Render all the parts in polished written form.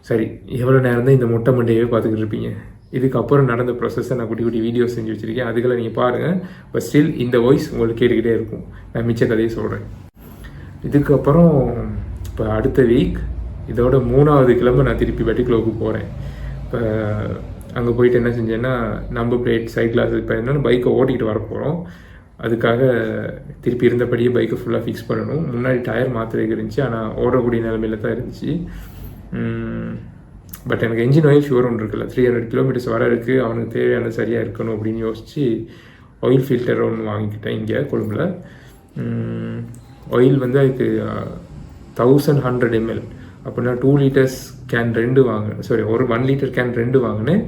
சரி, எவ்வளோ நேரம் தான் இந்த மொட்டை மண்டையவே பார்த்துக்கிட்டு இருப்பீங்க? இதுக்கப்புறம் நடந்த ப்ராசஸை நான் குட்டி குட்டி வீடியோஸ் செஞ்சு வச்சுருக்கேன். அதுக்கெல்லாம் நீங்கள் பாருங்கள். பட் ஸ்டில் இந்த வாய்ஸ் உங்களுக்கு கேட்டுக்கிட்டே இருக்கும். நான் மிச்ச கதையை சொல்கிறேன். இதுக்கப்புறம் இப்போ அடுத்த வீக் இதோட 3வது கிழமை நான் திருப்பி வெட்டிக்லோவுக்கு போகிறேன். இப்போ அங்கே போயிட்டு என்ன செஞ்சேன்னா, நம்பர் பிளேட், சைட் கிளாஸ், இப்போ என்னென்னா பைக்கை ஓட்டிகிட்டு வர போகிறோம். அதுக்காக திருப்பி இருந்தபடியே பைக்கை ஃபுல்லாக ஃபிக்ஸ் பண்ணணும். முன்னாடி டயர் மாத்திரைக்கு இருந்துச்சு, ஆனால் ஓடக்கூடிய நிலமையில தான் இருந்துச்சு. பட் எனக்கு என்ஜின் ஆயில் ஷுவர் ஒன்று இருக்குல்ல, 300 கிலோமீட்டர்ஸ் வர இருக்குது, அவனுக்கு தேவையானது சரியாக இருக்கணும் அப்படின்னு யோசித்து ஆயில் ஃபில்டர் ஒன்று வாங்கிக்கிட்டேன் இங்கே கொழும்பில். ஆயில் வந்து அதுக்கு 1100 ml, அப்படின்னா 2 லிட்டர்ஸ் கேன் 2 வாங்கினேன். சாரி, ஒரு 1 லிட்டர் கேன் 2 வாங்கினேன்.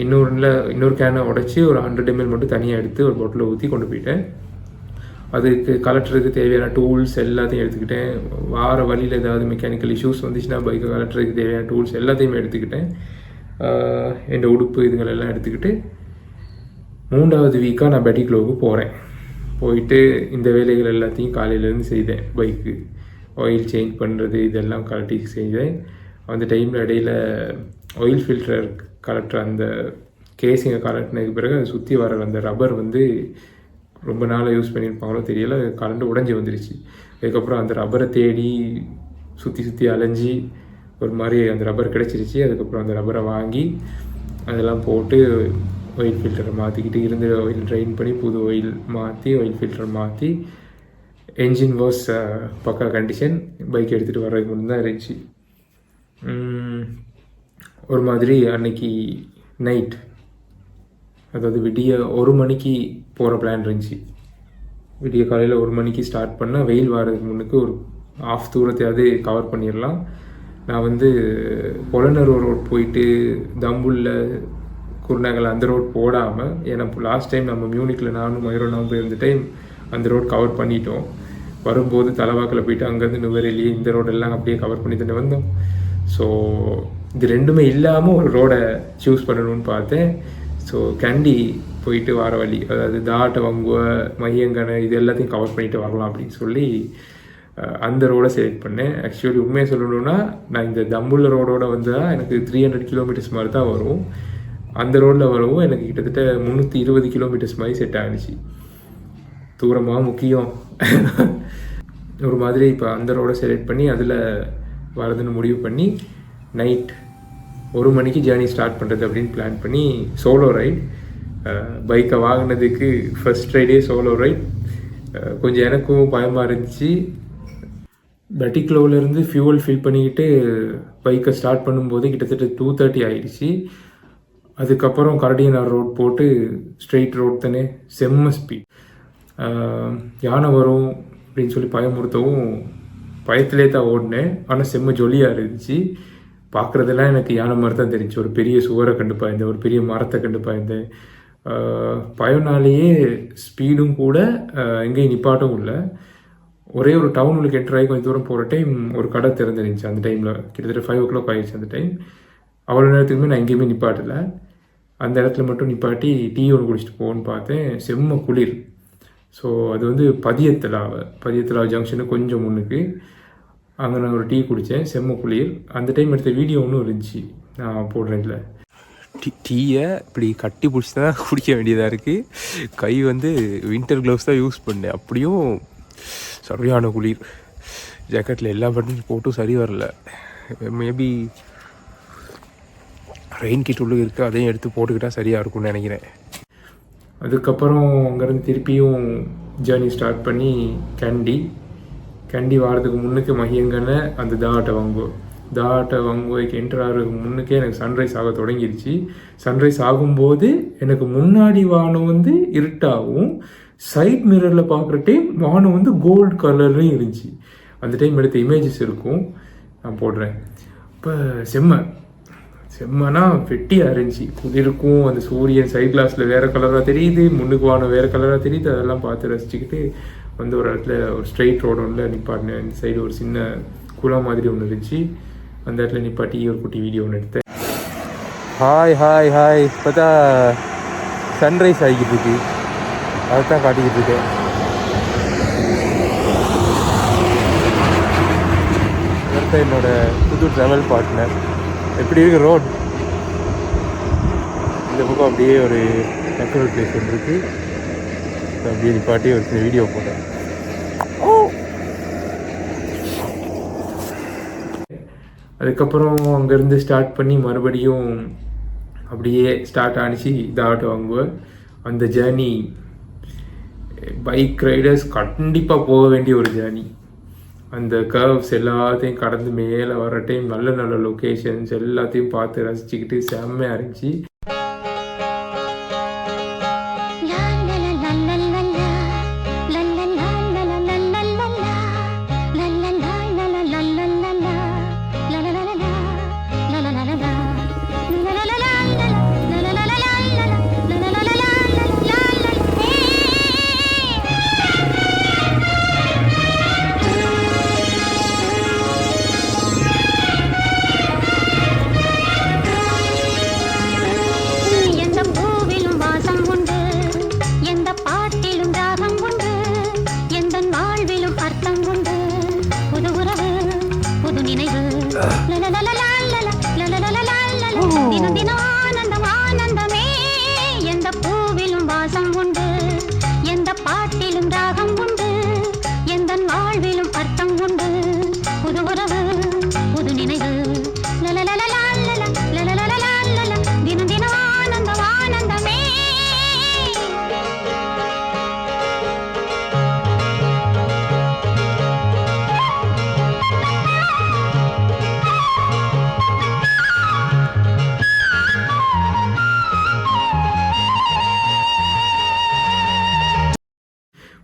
இன்னொரு கேனை உடச்சி ஒரு 100 ml மட்டும் தனியாக எடுத்து ஒரு பாட்டில் ஊற்றி கொண்டு போயிட்டேன். அதுக்கு கலெக்டருக்கு தேவையான டூல்ஸ் எல்லாத்தையும் எடுத்துக்கிட்டேன். வார வழியில் ஏதாவது மெக்கானிக்கல் இஷ்யூஸ் வந்துச்சுன்னா பைக்கை கலெக்டருக்கு தேவையான டூல்ஸ் எல்லாத்தையுமே எடுத்துக்கிட்டேன். என் உடுப்பு இதுங்களெல்லாம் எடுத்துக்கிட்டு 3வது வீக்காக நான் வெட்டிக்லோவுக்கு போகிறேன். போயிட்டு இந்த வேலைகள் எல்லாத்தையும் காலையிலேருந்து செய்தேன். பைக்கு ஆயில் சேஞ்ச் பண்ணுறது இதெல்லாம் கலட்டி செய்தேன். அந்த டைமில் இடையில் ஆயில் ஃபில்டர் கலெக்டர் அந்த கேஸிங்கை கலெக்டினதுக்கு பிறகு அதை சுற்றி வர அந்த ரப்பர் வந்து ரொம்ப நாளாக யூஸ் பண்ணியிருப்பாங்களோ தெரியல, கரண்ட் உடஞ்சி வந்துருச்சு. அதுக்கப்புறம் அந்த ரப்பரை தேடி சுற்றி அலைஞ்சி ஒரு மாதிரி அந்த ரப்பர் கிடச்சிருச்சு. அதுக்கப்புறம் அந்த ரப்பரை வாங்கி அதெல்லாம் போட்டு ஆயில் ஃபில்டரை மாற்றிக்கிட்டு இருந்த ஆயில் ட்ரைன் பண்ணி புது ஆயில் மாற்றி ஆயில் ஃபில்டர் மாற்றி என்ஜின் வாஸ் பக்கா கண்டிஷன். பைக் எடுத்துகிட்டு வர்றதுக்கு முன்னாடி தான் இருந்துச்சு. ஒரு மாதிரி அன்னைக்கு நைட், அதாவது விடிய 1 மணிக்கு போகிற பிளான் இருந்துச்சு. விடிய காலையில் 1 மணிக்கு ஸ்டார்ட் பண்ணால் வெயில் வர்றதுக்கு முன்னுக்கு ஒரு ஆஃப் தூரத்தையாவது கவர் பண்ணிடலாம். நான் வந்து பொலனர் ரோட் போயிட்டு தம்புல்ல குருநாகல் அந்த ரோட் போடாமல், ஏன்னா லாஸ்ட் டைம் நம்ம மியூனிக்கில் நானும் மயூரனாவும் போயிருந்த டைம் அந்த ரோட் கவர் பண்ணிட்டோம். வரும்போது தலைவாக்கில் போயிட்டு அங்கேருந்து நுவரெலி இந்த ரோடெல்லாம் அப்படியே கவர் பண்ணி தானே வந்தோம். ஸோ இது ரெண்டுமே இல்லாமல் ஒரு ரோடை சூஸ் பண்ணணும்னு பார்த்தேன். ஸோ கேண்டி போயிட்டு வர வழி, அதாவது தாட்டை வங்குவ மையங்கனை இது எல்லாத்தையும் கவர் பண்ணிட்டு வரலாம் அப்படின்னு சொல்லி அந்த ரோடை செலக்ட் பண்ணேன். ஆக்சுவலி உண்மையை சொல்லணுன்னா, நான் இந்த தம்புள்ள ரோடோட வந்தால் எனக்கு 300 கிலோமீட்டர்ஸ் மாதிரி தான் வரும். அந்த ரோடில் வரவும் எனக்கு கிட்டத்தட்ட 320 கிலோமீட்டர்ஸ் மாதிரி செட் ஆகிடுச்சு. தூரமாக முக்கியம் ஒரு மாதிரி. இப்போ அந்த ரோடை செலக்ட் பண்ணி அதில் வரதுன்னு முடிவு பண்ணி நைட் 1 மணிக்கு ஜேர்னி ஸ்டார்ட் பண்ணுறது அப்படின்னு பிளான் பண்ணி சோலோ ரைட். பைக்கை வாங்கினதுக்கு ஃபர்ஸ்ட் ரைடே சோலோ ரைட். கொஞ்சம் எனக்கும் பயமாக இருந்துச்சு. வெட்டிக்லோவிலேருந்து ஃபியூவல் ஃபில் பண்ணிக்கிட்டு பைக்கை ஸ்டார்ட் பண்ணும்போது கிட்டத்தட்ட 2:30 ஆகிடுச்சு. அதுக்கப்புறம் கரடியனார் ரோட் போட்டு ஸ்ட்ரெயிட் ரோட் தானே, செம்ம ஸ்பீட். யானை வரும் அப்படின்னு சொல்லி பயமுறுத்தவும் பயத்திலே தான் ஓடினேன். ஆனால் செம்ம ஜொலியாக இருந்துச்சு. பார்க்குறதெல்லாம் எனக்கு யானை மாதிரி தான் தெரிஞ்சு. ஒரு பெரிய சுவரை கண்டு பாய்ந்தேன், ஒரு பெரிய மரத்தை கண்டு பாய்ந்தேன். பயனாலேயே ஸ்பீடும் கூட, எங்கேயும் நிப்பாட்டும் இல்லை. ஒரே ஒரு டவுனுக்கு என்ட்ராகி கொஞ்சம் தூரம் போகிற டைம் ஒரு கடை திறந்துருந்துச்சு. அந்த டைமில் கிட்டத்தட்ட 5 o'clock ஆகிடுச்சு. அந்த டைம் அவ்வளோ நேரத்துக்குமே நான் எங்கேயுமே நிப்பாட்டலை. அந்த இடத்துல மட்டும் நிப்பாட்டி டீ ஒன்று குடிச்சிட்டு போகணுன்னு பார்த்தேன். செம்ம குளிர். ஸோ அது வந்து பதியத்தலாவை ஜங்ஷனு கொஞ்சம் முன்னுக்கு. அங்கே நான் ஒரு டீ குடித்தேன், செம்ம குளிர். அந்த டைம் எடுத்த வீடியோ ஒன்றும் இருந்துச்சு, நான் போடுறேன். இல்லை, டீயை இப்படி கட்டி பிடிச்சி தான் குடிக்க வேண்டியதாக இருக்குது. கை வந்து வின்டர் க்ளவுஸ் தான் யூஸ் பண்ணேன். அப்படியும் சரியான குளிர். ஜாக்கெட்டில் எல்லா பட்டனும் போட்டும் சரி வரல. மேபி ரெயின் கிட் உள்ள இருக்குது, அதையும் எடுத்து போட்டுக்கிட்டால் சரியாக இருக்கும்னு நினைக்கிறேன். அதுக்கப்புறம் அங்கேருந்து திருப்பியும் ஜேர்னி ஸ்டார்ட் பண்ணி கேண்டி வாரத்துக்கு முன்னுக்கு மகியங்கனை அந்த தாட்டை வாங்குவதுக்கு என்டர் ஆகிறதுக்கு முன்னுக்கே எனக்கு சன்ரைஸ் ஆக தொடங்கிடுச்சு. சன்ரைஸ் ஆகும்போது எனக்கு முன்னாடி வானம் வந்து இருட்டாகவும், சைட் மிரரில் பார்க்குற டைம் வானம் வந்து கோல்டு கலர்லையும் இருந்துச்சு. அந்த டைம் எடுத்த இமேஜஸ் இருக்கும், நான் போடுறேன். இப்போ செம்மனா வெட்டியாக இருந்துச்சு. குளிருக்கும் அந்த சூரியன் சைட் கிளாஸில் வேறு கலராக தெரியுது, முன்னுக்கு வானம் வேறு கலராக தெரியுது. அதெல்லாம் பார்த்து ரசிச்சுக்கிட்டு வந்து ஒரு இடத்துல ஒரு ஸ்ட்ரெயிட் ரோடு ஒன்றில் நிப்பாட்டினேன். இந்த சைடு ஒரு சின்ன குளம் மாதிரி ஒன்று இருந்துச்சு. அந்த இடத்துல நிப்பாட்டி ஒரு குட்டி வீடியோ ஒன்று எடுத்தேன். ஹாய் இப்போ தான் சன்ரைஸ் ஆகிக்கிட்டு இருக்கு, அதை தான் காட்டிக்கிட்டு இருக்கேன். என்னோட புது ட்ராவல் பார்ட்னர். எப்படி இருக்கு ரோட்? இந்த பக்கம் அப்படியே ஒரு நேச்சுரல் பிளேஸ் ஒன்று இருக்குது. அப்படியே நிப்பாட்டி ஒரு சில வீடியோ போட்டேன். அதுக்கப்புறம் அங்கேருந்து ஸ்டார்ட் பண்ணி மறுபடியும் அப்படியே ஸ்டார்ட் ஆனிச்சு இதாகட்டும் வாங்குவேன். அந்த ஜேர்னி பைக் ரைடர்ஸ் கண்டிப்பாக போக வேண்டிய ஒரு ஜேர்னி. அந்த கர்வ்ஸ் எல்லாத்தையும் கடந்து மேலே வர டைம் நல்ல நல்ல லொக்கேஷன்ஸ் எல்லாத்தையும் பார்த்து ரசிச்சுக்கிட்டு செம்மையாக இருந்துச்சு.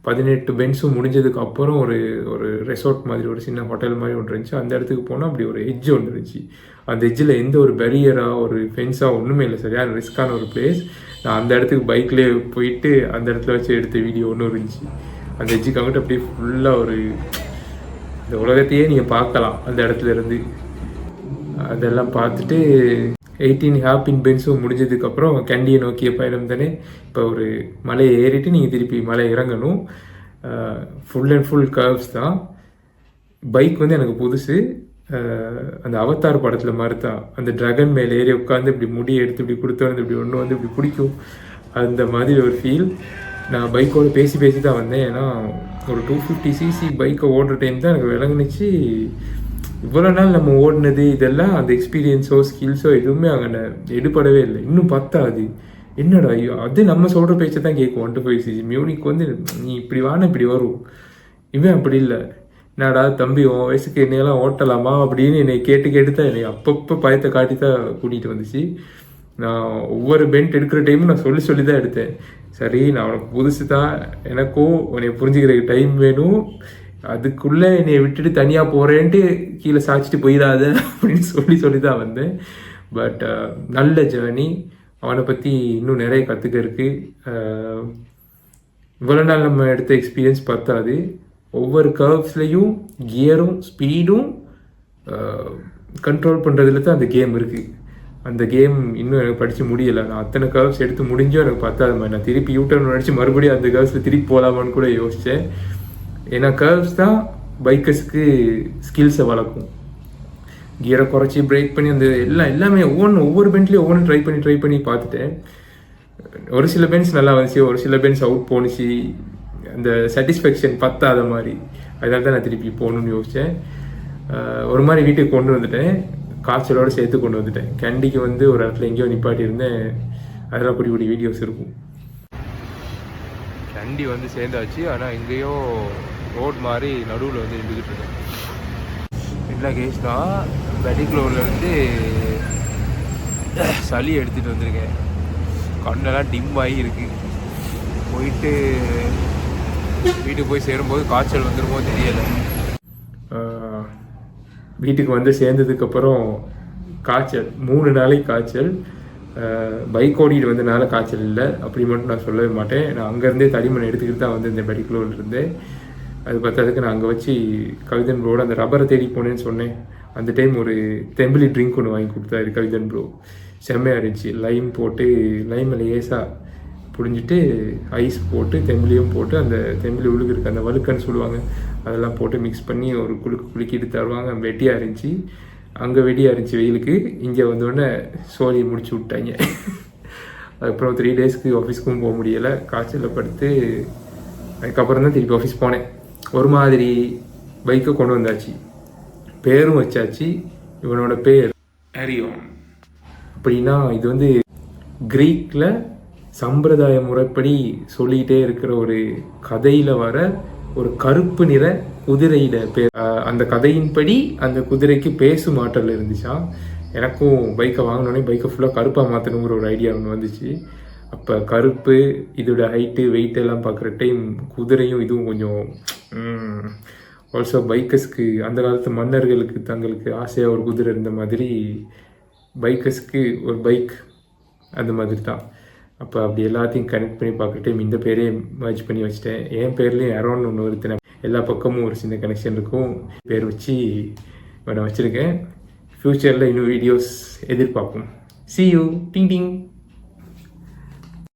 பதினெட்டு பென்ஸும் முடிஞ்சதுக்கு அப்புறம் ஒரு ஒரு ரெசார்ட் மாதிரி ஒரு சின்ன ஹோட்டல் மாதிரி ஒன்று இருந்துச்சு. அந்த இடத்துக்கு போனால் அப்படி ஒரு எட்ஜ் ஒன்று இருந்துச்சு. அந்த எட்ஜில் எந்த ஒரு பேரியராக ஒரு ஃபென்ஸாக ஒன்றுமே இல்லை. சரியான ரிஸ்க்கான ஒரு பிளேஸ். நான் அந்த இடத்துக்கு பைக்லேயே போயிட்டு அந்த இடத்துல வச்சு எடுத்த வீடியோ ஒன்றும் இருந்துச்சு. அந்த எட்ஜுக்கு அங்கிட்ட அப்படியே ஃபுல்லாக ஒரு இந்த உலகத்தையே நீங்கள் பார்க்கலாம் அந்த இடத்துல இருந்து. அதெல்லாம் பார்த்துட்டு 18 ஹேப்பின் பென்ஸும் முடிஞ்சதுக்கப்புறம் கேண்டியை நோக்கிய பயணம் தானே. இப்போ ஒரு மலையை ஏறிட்டு நீங்கள் திருப்பி மலை இறங்கணும். ஃபுல் அண்ட் ஃபுல் கர்வ்ஸ் தான். பைக் வந்து எனக்கு புதுசு. அந்த அவதார் படத்தில் மாதிரி தான். அந்த ட்ராகன் மேலே ஏறி உட்காந்து இப்படி முடியை எடுத்து இப்படி கொடுத்தோன்னு இப்படி ஒன்று வந்து இப்படி பிடிக்கும். அந்த மாதிரி ஒரு ஃபீல். நான் பைக்கோடு பேசி தான் வந்தேன். ஏன்னா ஒரு 250cc பைக்கை ஓடுற டைம் தான் எனக்கு விளங்குனுச்சு. இவ்வளோ நாள் நம்ம ஓடினது இதெல்லாம் அந்த எக்ஸ்பீரியன்ஸோ ஸ்கில்ஸோ எதுவுமே அங்கே எடுபடவே இல்லை. இன்னும் பத்தாது. என்னடா ஐயோ, அது நம்ம சொல்கிற பேச்சை தான் கேட்கும். 125cc மியூனிக் வந்து நீ இப்படி வான இப்படி வரும். இவன் அப்படி இல்லை. என்னடா தம்பி உன் வயசுக்கு என்னையெல்லாம் ஓட்டலாமா அப்படின்னு என்னை கேட்டு தான் என்னை அப்பப்போ பயத்தை காட்டி தான் கூட்டிகிட்டு வந்துச்சு. நான் ஒவ்வொரு பென்ட் எடுக்கிற டைமும் நான் சொல்லி தான் எடுத்தேன். சரி, நான் உனக்கு புதுசு தான், எனக்கும் உன்னை புரிஞ்சுக்கிறதுக்கு டைம் வேணும், அதுக்குள்ளே என்னை விட்டுட்டு தனியாக போகிறேன்ட்டு கீழே சாய்ச்சிட்டு போயிடாத அப்படின்னு சொல்லி தான் வந்தேன். பட் நல்ல ஜேர்னி. அவனை பற்றி இன்னும் நிறைய கற்றுக்க இருக்குது. இவ்வளோ நாள் நம்ம எடுத்த எக்ஸ்பீரியன்ஸ் பத்தாது. ஒவ்வொரு கர்வ்ஸ்லேயும் கியரும் ஸ்பீடும் கண்ட்ரோல் பண்ணுறதுல தான் அந்த கேம் இருக்குது. அந்த கேம் இன்னும் எனக்கு படித்து முடியலை. நான் அத்தனை கர்வ்ஸ் எடுத்து முடிஞ்சும் எனக்கு பத்தாது மாதிரி. நான் திருப்பி யூட்டர்ன் அடித்து மறுபடியும் அந்த கர்வ்ஸில் திருப்பி போகலாமான்னு கூட யோசித்தேன். ஏன்னா கர்வ்ஸ் தான் பைக்கர்ஸுக்கு ஸ்கில்ஸை வளர்க்கும். கியரை குறைச்சி பிரேக் பண்ணி அந்த எல்லாமே ஒவ்வொரு பென்ட்லேயும் ஒவ்வொன்று ட்ரை பண்ணி பார்த்துட்டேன். ஒரு சில பென்ஸ் நல்லா வந்துச்சு, ஒரு சில பென்ஸ் அவுட் போணுச்சு. அந்த சாட்டிஸ்ஃபேக்ஷன் பத்தாத மாதிரி. அதனால தான் நான் திருப்பி போகணுன்னு யோசித்தேன். ஒரு மாதிரி வீட்டுக்கு கொண்டு வந்துட்டேன். காய்ச்சலோடு சேர்த்து கொண்டு வந்துட்டேன். கேண்டிக்கு வந்து ஒரு இடத்துல எங்கேயோ நிப்பாட்டி இருந்தேன். அதெல்லாம் குடி வீடியோஸ் இருக்கும். கேண்டி வந்து சேர்ந்தாச்சு. ஆனால் எங்கேயோ ரோட் மாதிரி நடுவில் வந்து நின்றுக்கிட்டு இருக்கேன். என்ன கேஸ்னா, பெடிக்ளோர்லேருந்து சளி எடுத்துகிட்டு வந்திருக்கேன். கண்ணெல்லாம் டிம் ஆகி இருக்குது. போயிட்டு வீட்டுக்கு போய் சேரும்போது காய்ச்சல் வந்துருமோ தெரியலை. வீட்டுக்கு வந்து சேர்ந்ததுக்கப்புறம் காய்ச்சல் 3 நாளைக்கு காய்ச்சல். பைக் ஓடிட்டு வந்தனால காய்ச்சல் இல்லை அப்படி மட்டும் நான் சொல்லவே மாட்டேன். நான் அங்கேருந்தே தடிமண் எடுத்துக்கிட்டு தான் வந்து இந்த பெடிக்ளோரில் இருந்தேன். அது பார்த்ததுக்கு நான் அங்கே வச்சு கவிதன் ப்ரோட அந்த ரப்பரை தேடி போனேன்னு சொன்னேன். அந்த டைம் ஒரு தெம்பிளி ட்ரிங்க் ஒன்று வாங்கி கொடுத்தாரு கவிதன் ப்ரோ. செம்மையாக இருந்துச்சு. லைம் போட்டு லைமில் லேசாக புழிஞ்சிட்டு ஐஸ் போட்டு தெம்பிளியும் போட்டு அந்த தெம்பிளி உழுகு இருக்குது அந்த வழுக்கன்னு சொல்லுவாங்க, அதெல்லாம் போட்டு மிக்ஸ் பண்ணி ஒரு குலுக்கிட்டு தருவாங்க. வெட்டியாக இருந்துச்சு. அங்கே வெடியாக இருந்துச்சு வெயிலுக்கு, இங்கே வந்தோடனே சோழியை முடிச்சு விட்டாங்க. அதுக்கப்புறம் 3 டேஸ்க்கு ஆஃபீஸ்க்கும் போக முடியலை, காய்ச்சலில் படுத்து. அதுக்கப்புறம் தான் திருப்பி ஆஃபீஸ் போனேன். ஒரு மாதிரி பைக்கை கொண்டு வந்தாச்சு, பேரும் வச்சாச்சு. இவனோட பேர் ஆரியோன். அப்படின்னா இது வந்து கிரீக்கில் சம்பிரதாய முறைப்படி சொல்லிக்கிட்டே இருக்கிற ஒரு கதையில் வர ஒரு கருப்பு நிற குதிரையிட பேர். அந்த கதையின்படி அந்த குதிரைக்கு பேசும் ஆற்றல் இருந்துச்சா. எனக்கும் பைக்கை வாங்கினோடனே பைக்கை ஃபுல்லாக கருப்பாக மாற்றணுங்கிற ஒரு ஐடியா ஒன்று வந்துச்சு. அப்போ கருப்பு, இதோட ஹைட்டு வெயிட் எல்லாம் பார்க்குற டைம் குதிரையும் இதுவும் கொஞ்சம் ஆல்சோ பைக்கர்ஸ்க்கு அந்த காலத்து மன்னர்களுக்கு தங்களுக்கு ஆசையாக ஒரு குதிரை இருந்த மாதிரி பைக்கர்ஸ்க்கு ஒரு பைக் அந்த மாதிரி தான். அப்போ அப்படி எல்லாத்தையும் கனெக்ட் பண்ணி பார்க்குற டைம் இந்த பேரே மர்ஜ் பண்ணி வச்சுட்டேன். என் பேர்லேயும் அரௌண்ட் ஒன்று ஒருத்தனை எல்லா பக்கமும் ஒரு சின்ன கனெக்ஷன் இருக்கும், பேர் வச்சு நான் வச்சுருக்கேன். ஃப்யூச்சரில் இன்னும் வீடியோஸ் எதிர்பார்ப்போம். See you. Ding ding.